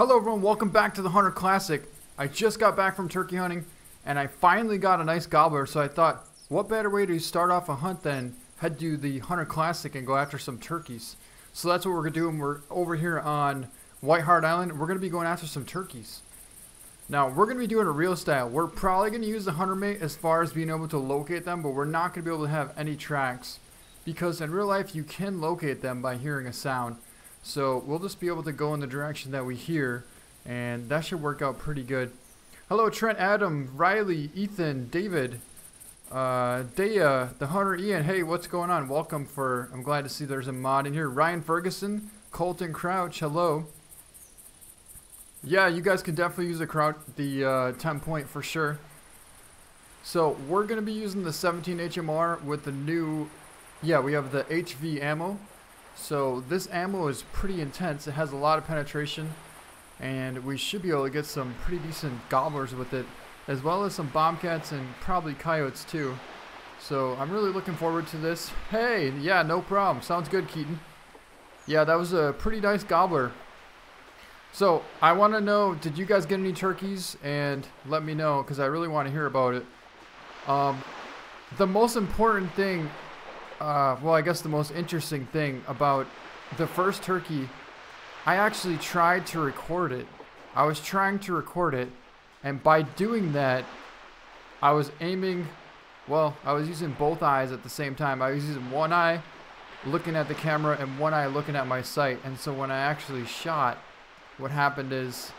Hello everyone, welcome back to the Hunter Classic. I just got back from turkey hunting and I finally got a nice gobbler, so I thought, what better way to start off a hunt than head to the Hunter Classic and go after some turkeys. So that's what we're going to do, and we're over here on White Hart Island. We're going to be going after some turkeys. Now, we're going to be doing a real style. We're probably going to use the hunter mate as far as being able to locate them, but we're not going to be able to have any tracks, because in real life you can locate them by hearing a sound. So we'll just be able to go in the direction that we hear, and that should work out pretty good. Hello Trent, Adam, Riley, Ethan, David, Dea, the Hunter, Ian. Hey, what's going on? Welcome. I'm glad to see there's a mod in here. Ryan Ferguson, Colton Crouch, hello. Yeah, you guys can definitely use the 10 point for sure. So we're going to be using the 17 HMR with the new, we have the HV ammo. So this ammo is pretty intense. It has a lot of penetration, and we should be able to get some pretty decent gobblers with it, as well as some bombcats and probably coyotes too. So I'm really looking forward to this. Hey, yeah, no problem. Sounds good, Keaton. Yeah, that was a pretty nice gobbler. So I want to know, did you guys get any turkeys? And let me know, because I really want to hear about it. The most important thing, well, I guess the most interesting thing about the first turkey, I actually tried to record it. I was trying to record it, and by doing that, I was aiming, well, I was using both eyes at the same time. I was using one eye looking at the camera and one eye looking at my sight. And so when I actually shot, what happened is,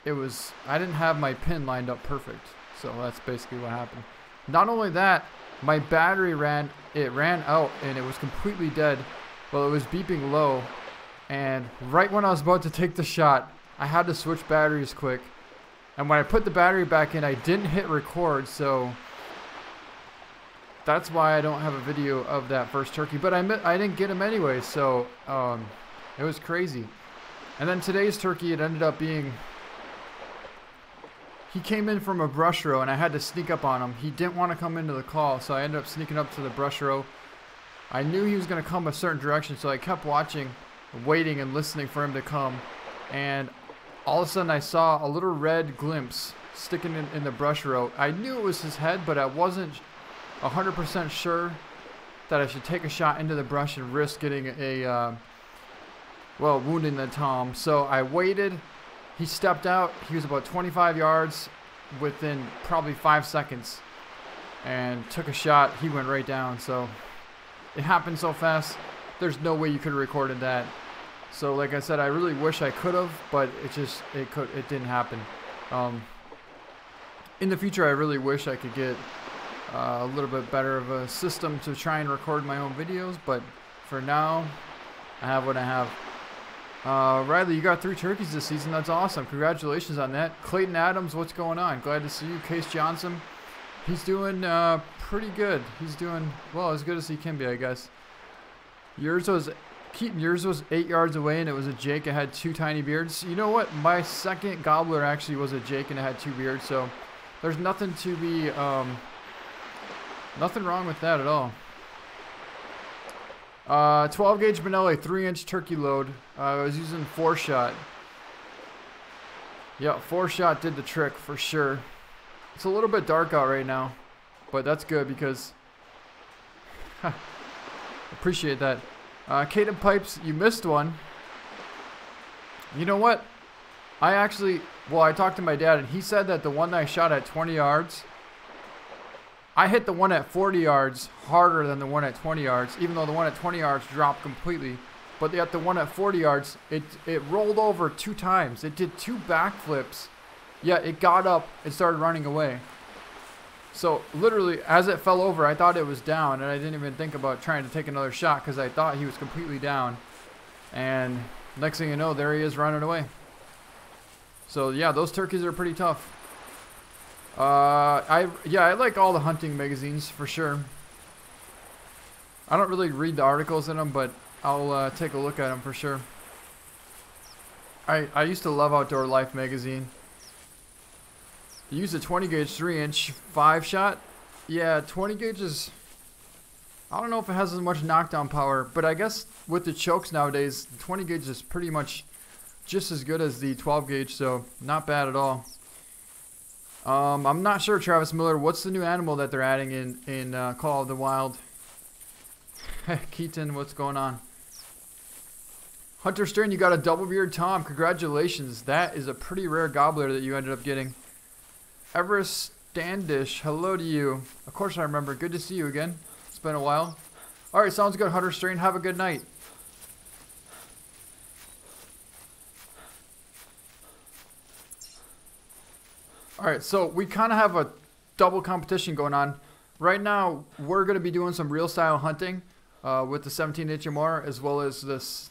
I didn't have my pin lined up perfect. So that's basically what happened. Not only that, my battery ran out and it was completely dead. Well, it was beeping low, and right when I was about to take the shot, I had to switch batteries quick. And when I put the battery back in, I didn't hit record, so that's why I don't have a video of that first turkey. But I didn't get him anyway, so it was crazy. And then today's turkey, it ended up being, he came in from a brush row and I had to sneak up on him. He didn't want to come into the call, so I ended up sneaking up to the brush row. I knew he was going to come a certain direction, so I kept watching, waiting and listening for him to come. And all of a sudden I saw a little red glimpse sticking in the brush row. I knew it was his head, but I wasn't 100% sure that I should take a shot into the brush and risk getting a, wounding the tom. So I waited. He stepped out. He was about 25 yards within probably 5 seconds and took a shot. He went right down. So it happened so fast. There's no way you could have recorded that. So like I said, I really wish I could have, but it didn't happen. In the future, I really wish I could get a little bit better of a system to try and record my own videos, but for now, I have what I have. Riley, you got 3 turkeys this season. That's awesome. Congratulations on that. Clayton Adams, what's going on? Glad to see you. Case Johnson, he's doing pretty good. He's doing, well, as good as he can be, I guess. Keaton, yours was 8 yards away, and it was a Jake. It had 2 tiny beards. You know what? My second gobbler actually was a Jake, and it had 2 beards, so there's nothing to be, nothing wrong with that at all. 12 gauge Benelli, 3-inch turkey load. I was using 4-shot. Yeah, 4-shot did the trick for sure. It's a little bit dark out right now, but that's good because appreciate that. Caden Pipes, you missed one. You know what? I talked to my dad, and he said that the one that I shot at 20 yards, I hit the one at 40 yards harder than the one at 20 yards, even though the one at 20 yards dropped completely. But at the one at 40 yards, it rolled over 2 times. It did 2 backflips. Yeah, it got up and started running away. So literally, as it fell over, I thought it was down, and I didn't even think about trying to take another shot because I thought he was completely down. And next thing you know, there he is running away. So yeah, those turkeys are pretty tough. I like all the hunting magazines for sure. I don't really read the articles in them, but I'll take a look at them for sure. I used to love Outdoor Life magazine. You use a 20 gauge 3-inch 5-shot. Yeah, 20 gauge is, I don't know if it has as much knockdown power, but I guess with the chokes nowadays, the 20 gauge is pretty much just as good as the 12 gauge, so not bad at all. I'm not sure, Travis Miller, what's the new animal that they're adding in Call of the Wild? Keaton, what's going on? Hunter Stern, you got a double beard Tom. Congratulations. That is a pretty rare gobbler that you ended up getting. Everest Standish, hello to you. Of course I remember. Good to see you again. It's been a while. Alright, sounds good, Hunter Stern. Have a good night. Alright, so we kind of have a double competition going on. Right now, we're going to be doing some real style hunting with the 17-inch or more, as well as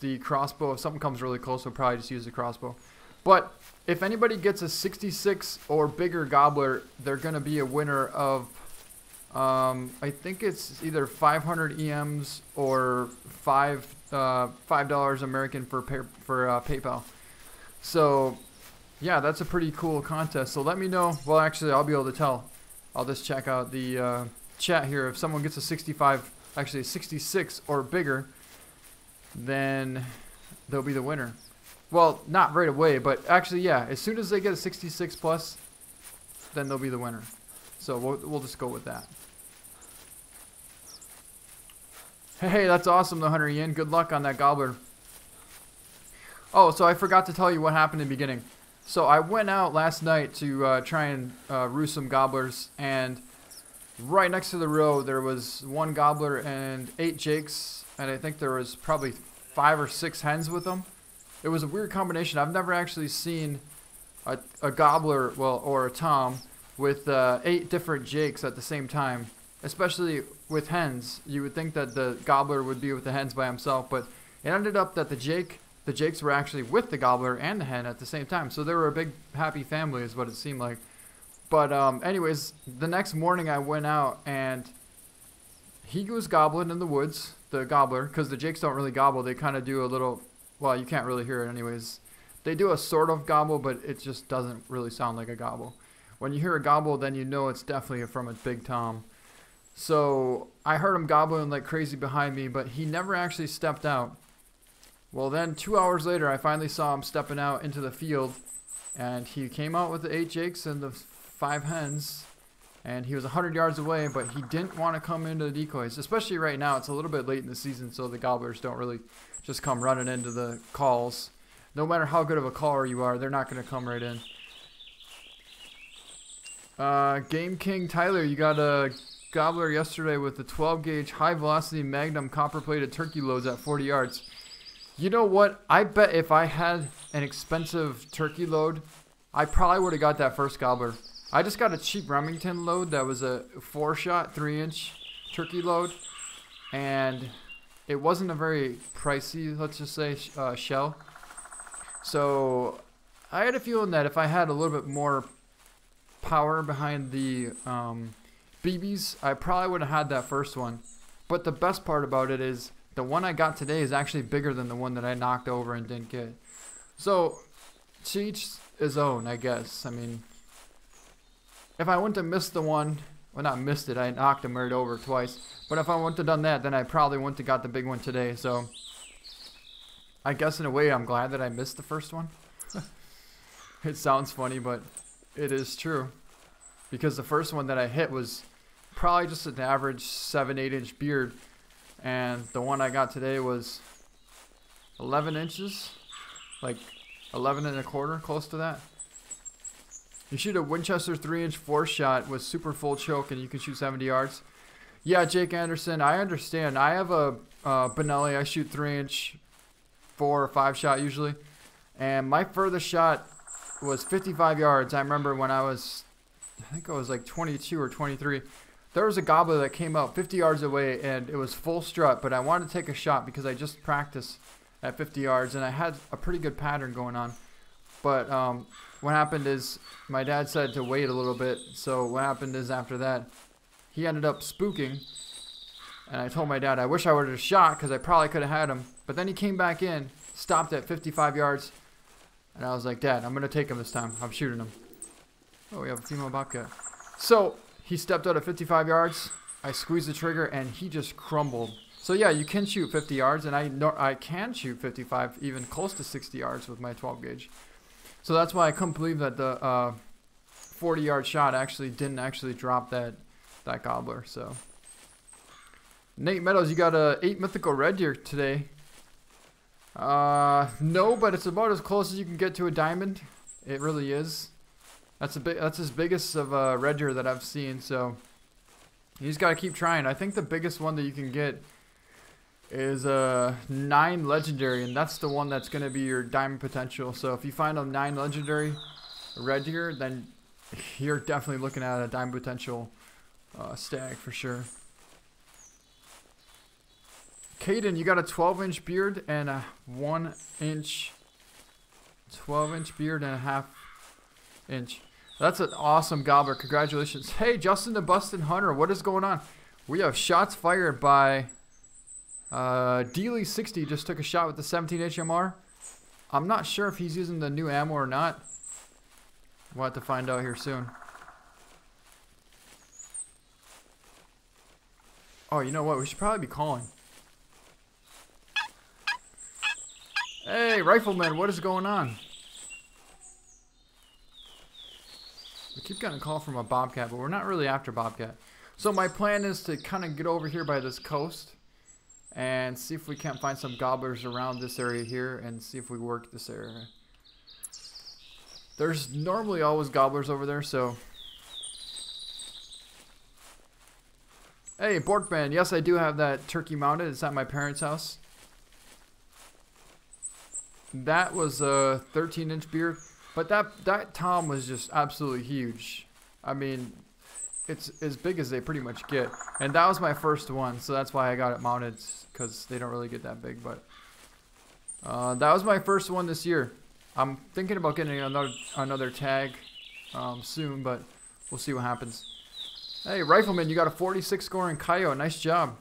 the crossbow. If something comes really close, we'll probably just use the crossbow. But if anybody gets a 66 or bigger gobbler, they're going to be a winner of, I think it's either 500 EMs or $5 American for PayPal. So yeah, that's a pretty cool contest. So let me know. Well, actually, I'll be able to tell. I'll just check out the chat here. If someone gets a 65, actually a 66 or bigger, then they'll be the winner. Well, not right away, but actually, yeah, as soon as they get a 66 plus, then they'll be the winner. So we'll just go with that. Hey, that's awesome, the Hunter Ian. Good luck on that gobbler. Oh, so I forgot to tell you what happened in the beginning. So I went out last night to try and roost some gobblers, and right next to the road there was one gobbler and 8 jakes, and I think there was probably 5 or 6 hens with them. It was a weird combination. I've never actually seen a gobbler, well, or a tom with 8 different jakes at the same time, especially with hens. You would think that the gobbler would be with the hens by himself, but it ended up that the jakes were actually with the gobbler and the hen at the same time. So they were a big happy family is what it seemed like. But anyways, the next morning I went out and he was gobbling in the woods, the gobbler, because the jakes don't really gobble. They kind of do a little, well, you can't really hear it anyways. They do a sort of gobble, but it just doesn't really sound like a gobble. When you hear a gobble, then you know it's definitely from a big tom. So I heard him gobbling like crazy behind me, but he never actually stepped out. Well, then 2 hours later, I finally saw him stepping out into the field, and he came out with the 8 jakes and the 5 hens, and he was 100 yards away, but he didn't want to come into the decoys, especially right now. It's a little bit late in the season, so the gobblers don't really just come running into the calls. No matter how good of a caller you are, they're not going to come right in. Game King Tyler, you got a gobbler yesterday with the 12 gauge high velocity magnum copper plated turkey loads at 40 yards. You know what? I bet if I had an expensive turkey load, I probably would have got that first gobbler. I just got a cheap Remington load that was a 4-shot, 3-inch turkey load, and it wasn't a very pricey, let's just say, shell. So I had a feeling that if I had a little bit more power behind the BBs, I probably would have had that first one. But the best part about it is the one I got today is actually bigger than the one that I knocked over and didn't get. So to each his own, I guess. I mean, if I wouldn't have missed the one, well, not missed it, I knocked him right over twice. But if I wouldn't have done that, then I probably wouldn't have got the big one today. So I guess in a way I'm glad that I missed the first one. It sounds funny, but it is true. Because the first one that I hit was probably just an average 7-8 inch beard. And the one I got today was 11 inches. Like 11 and a quarter, close to that. You shoot a Winchester 3-inch 4-shot with super full choke and you can shoot 70 yards. Yeah, Jake Anderson, I understand. I have a Benelli. I shoot 3-inch 4 or 5-shot usually. And my furthest shot was 55 yards. I remember when I think I was like 22 or 23. There was a gobbler that came out 50 yards away and it was full strut, but I wanted to take a shot because I just practiced at 50 yards and I had a pretty good pattern going on. But what happened is my dad said to wait a little bit. So what happened is after that, he ended up spooking. And I told my dad, I wish I would have shot because I probably could have had him. But then he came back in, stopped at 55 yards. And I was like, Dad, I'm going to take him this time. I'm shooting him. Oh, we have a female bobcat. So he stepped out at 55 yards. I squeezed the trigger and he just crumbled So yeah, you can shoot 50 yards, and I can shoot 55, even close to 60 yards with my 12 gauge. So that's why I couldn't believe that the 40-yard shot didn't actually drop that gobbler. So Nate Meadows, you got a 8 mythical red deer today. No, but it's about as close as you can get to a diamond. It really is. That's as biggest of a red deer that I've seen. So you just got to keep trying. I think the biggest one that you can get is a 9 legendary, and that's the one that's going to be your diamond potential. So if you find a 9 legendary red deer, then you're definitely looking at a diamond potential stag for sure. Caden, you got a 12-inch beard and a 1-inch, 12-inch beard and a half-inch. That's an awesome gobbler. Congratulations. Hey, Justin the Bustin' Hunter, what is going on? We have shots fired by Dealey60. Just took a shot with the 17 HMR. I'm not sure if he's using the new ammo or not. We'll have to find out here soon. Oh, you know what? We should probably be calling. Hey, Rifleman, what is going on? We keep getting a call from a bobcat, but we're not really after bobcat. So my plan is to kind of get over here by this coast and see if we can't find some gobblers around this area here and see if we work this area. There's normally always gobblers over there, so. Hey, Borkman, yes, I do have that turkey mounted. It's at my parents' house. That was a 13-inch beard, but that tom was just absolutely huge. I mean, it's as big as they pretty much get, and that was my first one, so that's why I got it mounted, because they don't really get that big. But that was my first one this year. I'm thinking about getting another tag soon, but we'll see what happens. Hey, Rifleman, you got a 46 score in coyote. Nice job.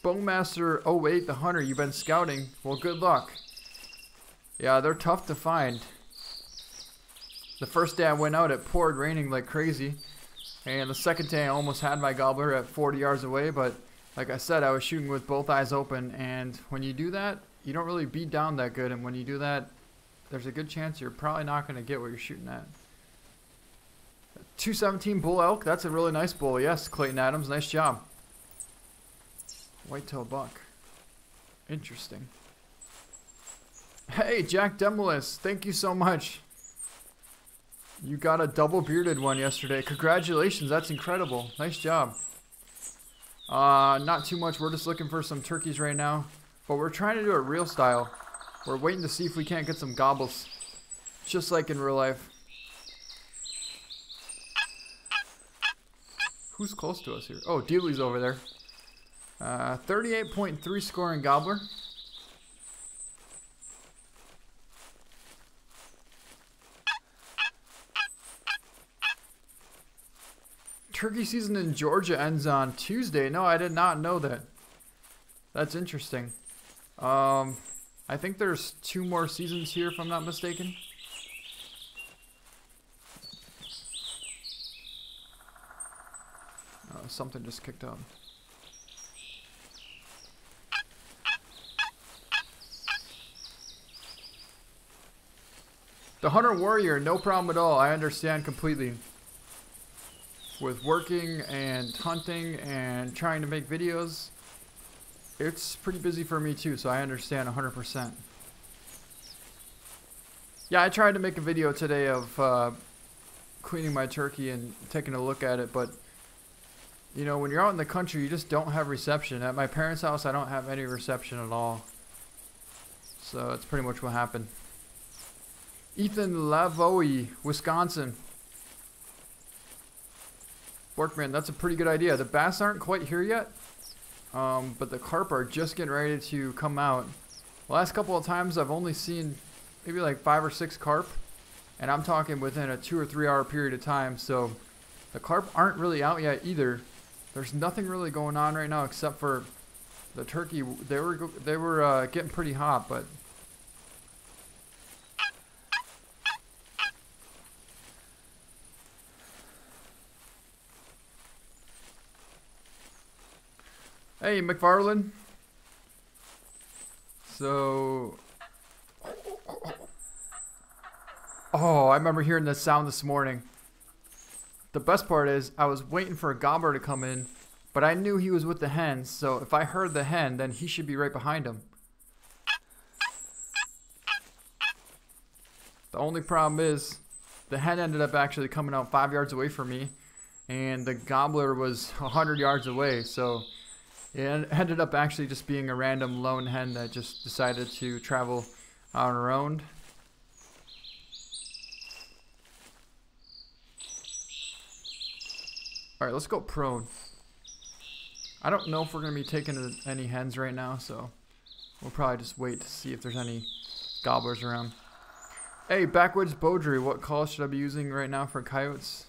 Bowmaster 08, the hunter, you've been scouting. Well, good luck. Yeah, they're tough to find. The first day I went out, it poured raining like crazy. And the second day I almost had my gobbler at 40 yards away. But like I said, I was shooting with both eyes open. And when you do that, you don't really beat down that good. And when you do that, there's a good chance you're probably not going to get what you're shooting at. 217 bull elk. That's a really nice bull. Yes, Clayton Adams. Nice job. Whitetail buck. Interesting. Hey, Jack Demolis, thank you so much. You got a double bearded one yesterday. Congratulations, that's incredible. Nice job. Not too much. We're just looking for some turkeys right now. But we're trying to do it real style. We're waiting to see if we can't get some gobbles. Just like in real life. Who's close to us here? Oh, Dealey's over there. 38.3 scoring gobbler. Turkey season in Georgia ends on Tuesday. No, I did not know that. That's interesting. I think there's 2 more seasons here, if I'm not mistaken. Oh, something just kicked up. The Hunter Warrior, no problem at all. I understand completely. With working and hunting and trying to make videos, it's pretty busy for me too, so I understand 100%. Yeah, I tried to make a video today of cleaning my turkey and taking a look at it, but you know, when you're out in the country, you just don't have reception. At my parents' house, I don't have any reception at all. So that's pretty much what happened. Ethan Lavoie, Wisconsin. Workman, that's a pretty good idea. The bass aren't quite here yet, but the carp are just getting ready to come out. The last couple of times I've only seen maybe like 5 or 6 carp, and I'm talking within a 2 or 3 hour period of time. So the carp aren't really out yet either. There's nothing really going on right now except for the turkey. They were getting pretty hot, but Hey, McFarland. So... Oh, I remember hearing this sound this morning. The best part is, I was waiting for a gobbler to come in, but I knew he was with the hens, so if I heard the hen, then he should be right behind him. The only problem is, the hen ended up actually coming out 5 yards away from me, and the gobbler was 100 yards away, so it ended up actually just being a random lone hen that just decided to travel on her own. Alright, let's go prone. I don't know if we're going to be taking any hens right now, so we'll probably just wait to see if there's any gobblers around. Hey, Backwoods Beaudry, what call should I be using right now for coyotes?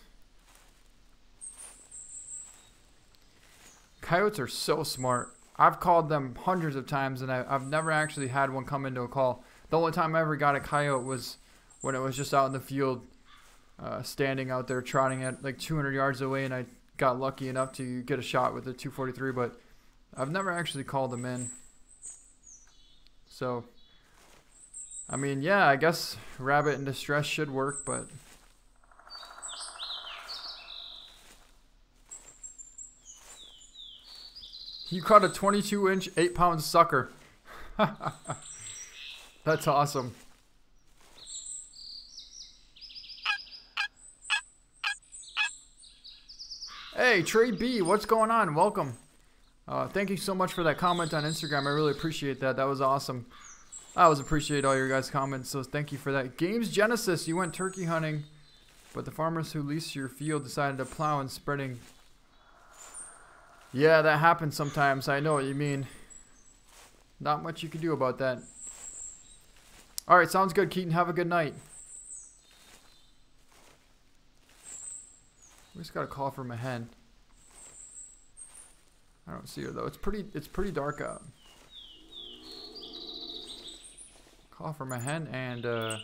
Coyotes are so smart. I've called them hundreds of times, and I've never actually had one come into a call. The only time I ever got a coyote was when it was just out in the field, standing out there trotting at like 200 yards away, and I got lucky enough to get a shot with a 243, but I've never actually called them in. So, I mean, yeah, I guess rabbit in distress should work, but you caught a 22-inch, 8-pound sucker. That's awesome. Hey, Trey B, what's going on? Welcome. Thank you so much for that comment on Instagram. I really appreciate that. That was awesome. I always appreciate all your guys' comments, so thank you for that. Games Genesis, you went turkey hunting, but the farmers who leased your field decided to plow and spreading. Yeah, that happens sometimes. I know what you mean. Not much you can do about that. Alright, sounds good, Keaton. Have a good night. We just got a call from a hen. I don't see her though. It's pretty dark out. Call from a hen and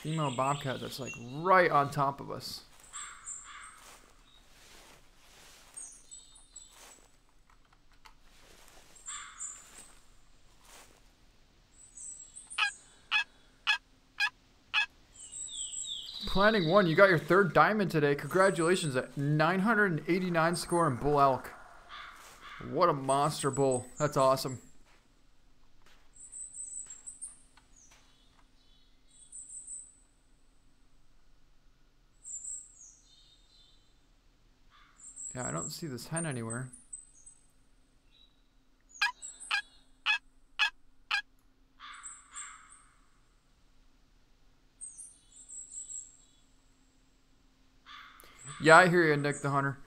female bobcat that's like right on top of us. Planning one, you got your third diamond today. Congratulations at 989 score in bull elk. What a monster bull. That's awesome. Yeah, I don't see this hen anywhere. Yeah, I hear you, Nick the Hunter.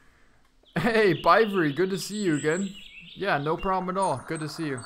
Hey, Bivory, good to see you again. Yeah, no problem at all. Good to see you.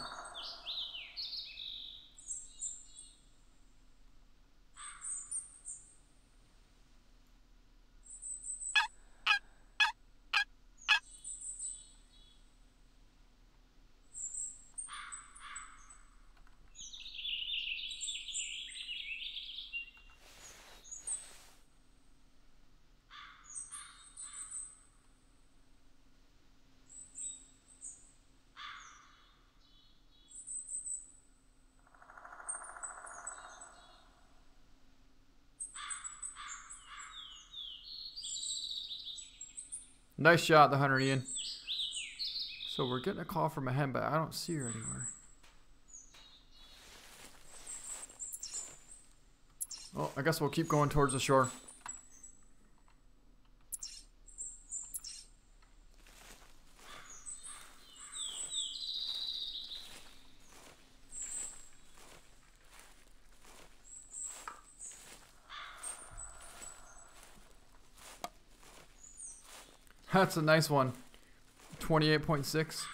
Nice shot, the Hunter, Ian. So we're getting a call from a hen, but I don't see her anywhere. Well, I guess we'll keep going towards the shore. That's a nice one. 28.6.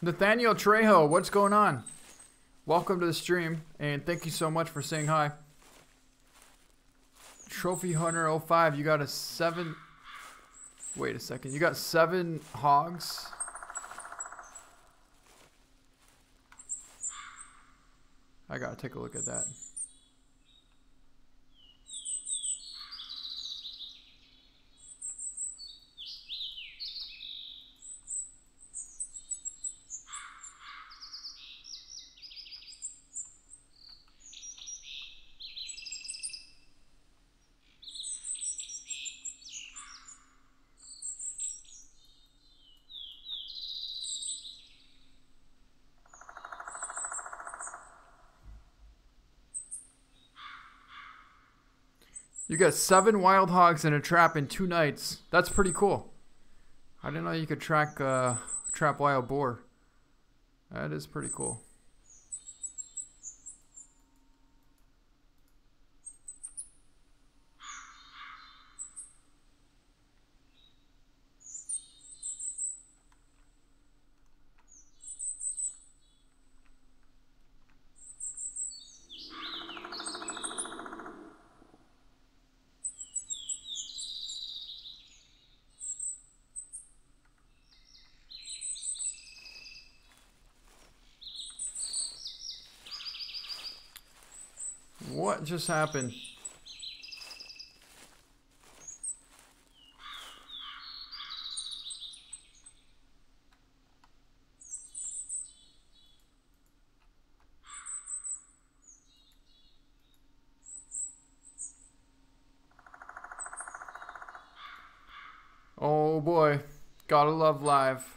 Nathaniel Trejo, what's going on? Welcome to the stream, and thank you so much for saying hi. Trophy Hunter 05, you got a 7... Wait a second, you got 7 hogs? I gotta take a look at that. You got 7 wild hogs in a trap in 2 nights. That's pretty cool. I didn't know you could trap wild boar. That is pretty cool. What just happened? Oh boy, gotta love live.